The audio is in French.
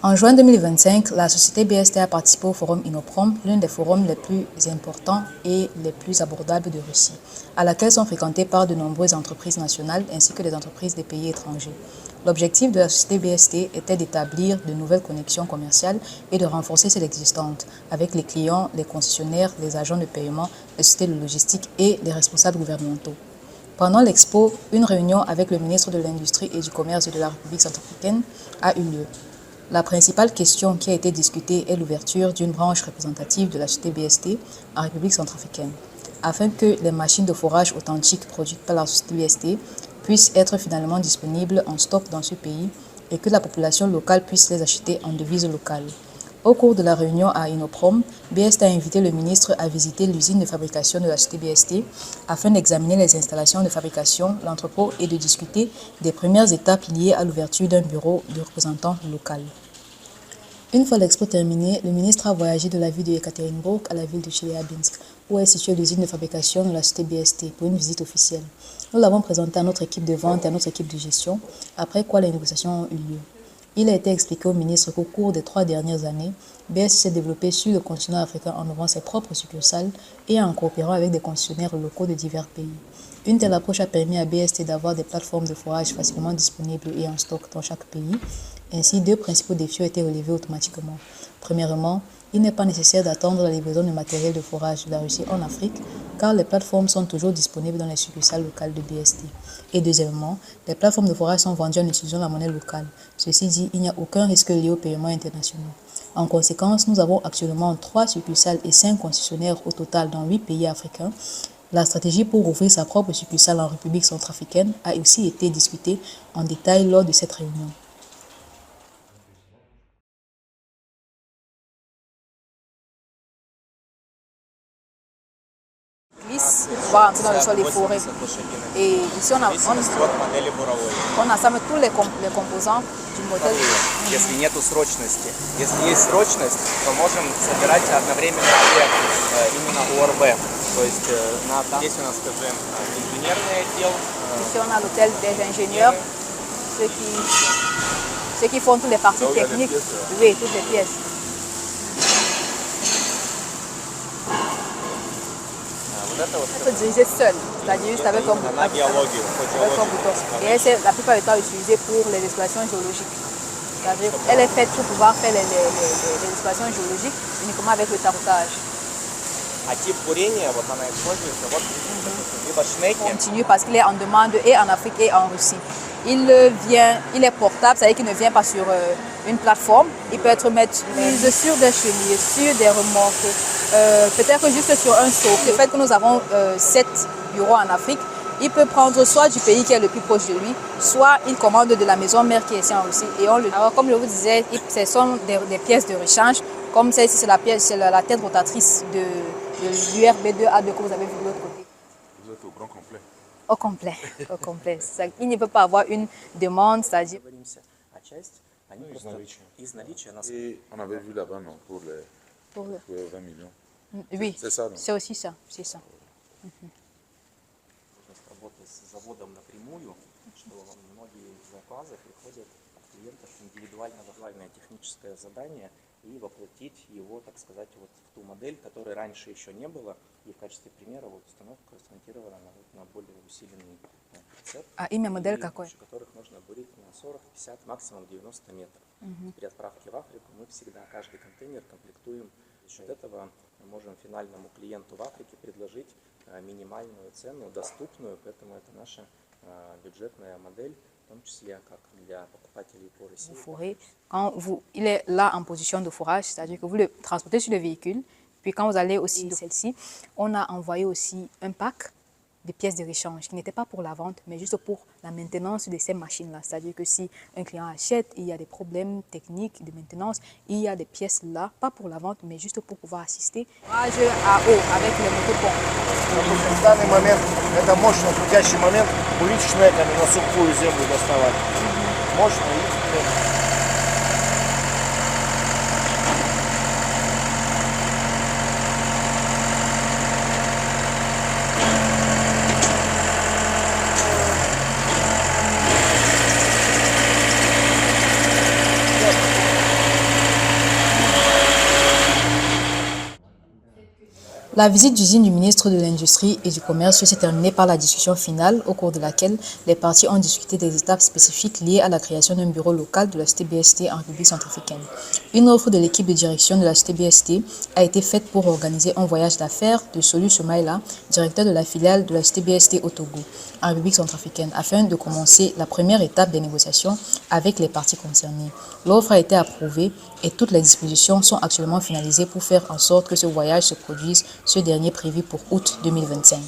En juin 2025, la société BST a participé au forum Inoprom, l'un des forums les plus importants et les plus abordables de Russie, à laquelle sont fréquentées par de nombreuses entreprises nationales ainsi que des entreprises des pays étrangers. L'objectif de la société BST était d'établir de nouvelles connexions commerciales et de renforcer celles existantes avec les clients, les concessionnaires, les agents de paiement, les sociétés de logistique et les responsables gouvernementaux. Pendant l'expo, une réunion avec le ministre de l'Industrie et du Commerce de la République centrafricaine a eu lieu. La principale question qui a été discutée est l'ouverture d'une branche représentative de la société BST en République centrafricaine, afin que les machines de forage authentiques produites par la société BST puissent être finalement disponibles en stock dans ce pays et que la population locale puisse les acheter en devise locale. Au cours de la réunion à Inoprom, BST a invité le ministre à visiter l'usine de fabrication de la société BST afin d'examiner les installations de fabrication, l'entrepôt et de discuter des premières étapes liées à l'ouverture d'un bureau de représentant local. Une fois l'expo terminée, le ministre a voyagé de la ville de Ekaterinbourg à la ville de Chelyabinsk, où est située l'usine de fabrication de la société BST, pour une visite officielle. Nous l'avons présenté à notre équipe de vente et à notre équipe de gestion, après quoi les négociations ont eu lieu. Il a été expliqué au ministre qu'au cours des 3 dernières années, BST s'est développé sur le continent africain en ouvrant ses propres succursales et en coopérant avec des concessionnaires locaux de divers pays. Une telle approche a permis à BST d'avoir des plateformes de forage facilement disponibles et en stock dans chaque pays. Ainsi, 2 principaux défis ont été relevés automatiquement. Premièrement, il n'est pas nécessaire d'attendre la livraison de matériel de forage de la Russie en Afrique, car les plateformes sont toujours disponibles dans les succursales locales de BST. Et deuxièmement, les plateformes de forage sont vendues en utilisant la monnaie locale. Ceci dit, il n'y a aucun risque lié aux paiements internationaux. En conséquence, nous avons actuellement 3 succursales et 5 concessionnaires au total dans 8 pays africains. La stratégie pour ouvrir sa propre succursale en République centrafricaine a aussi été discutée en détail lors de cette réunion. Pour pouvoir entrer dans le sol des forêts. Et ici, on assemble tous les composants du modèle. Если нету срочности. Если есть срочность, то можем собирать одновременно именно ОРБ. То есть здесь у нас, скажем, инженерный отдел. Ici, on a l'hôtel des ingénieurs, ceux qui font toutes les parties techniques. Oui, toutes les pièces. Il faut diriger seul, c'est-à-dire juste avec un bouton. Et c'est la plupart du temps utilisée pour les explorations géologiques. C'est-à-dire elle est faite pour pouvoir faire les explorations géologiques uniquement avec le tarotage. Continue parce qu'il est en demande et en Afrique et en Russie. Il est portable, c'est-à-dire qu'il ne vient pas sur une plateforme. Il peut être mis sur des chenilles, sur des remorques, peut-être juste sur un seau. Le fait que nous avons 7 bureaux en Afrique, il peut prendre soit du pays qui est le plus proche de lui, soit il commande de la maison mère qui est ici en Russie. Et alors, comme je vous disais, ce sont des pièces de rechange. Comme celle-ci, c'est la tête rotatrice de l'URB2A2 que vous avez vu de l'autre côté. Vous êtes au grand complet. Au complet, au complet. Il ne peut pas avoir une demande, c'est-à-dire... Et on avait vu là-bas, non, pour les 20 millions. Oui, c'est ça. C'est aussi ça, c'est ça. Заводом напрямую, что многие заказы приходят от клиентов индивидуальное техническое задание и воплотить его, так сказать, вот в ту модель, которой раньше еще не было. И в качестве примера вот установка смонтирована на более усиленный прицеп, которых можно бурить на 40, 50, максимум 90 метров. При отправке в Африку мы всегда каждый контейнер комплектуем. За счет этого мы можем финальному клиенту в Африке предложить минимальную цену, доступную, поэтому это наша бюджетная модель, в том числе как для покупателей по России. Il est là en position de fourrage, c'est-à-dire que vous le transportez sur le véhicule, puis quand vous allez aussi de celle-ci, on a envoyé aussi un pack de pièces de rechange qui n'étaient pas pour la vente, mais juste pour la maintenance de ces machines-là. C'est-à-dire que si un client achète, il y a des problèmes techniques de maintenance, il y a des pièces là, pas pour la vente, mais juste pour pouvoir assister. Forage à eau avec le motopompes. В данный момент это мощно крутящий момент, бурить шнеками на сухую землю доставать. Мощно и La visite d'usine du ministre de l'Industrie et du Commerce s'est terminée par la discussion finale, au cours de laquelle les parties ont discuté des étapes spécifiques liées à la création d'un bureau local de la CTBST en République centrafricaine. Une offre de l'équipe de direction de la CTBST a été faite pour organiser un voyage d'affaires de Solu Soumaïla, directeur de la filiale de la CTBST au Togo, en République centrafricaine, afin de commencer la première étape des négociations avec les parties concernées. L'offre a été approuvée et toutes les dispositions sont actuellement finalisées pour faire en sorte que ce voyage se produise, ce dernier prévu pour août 2025.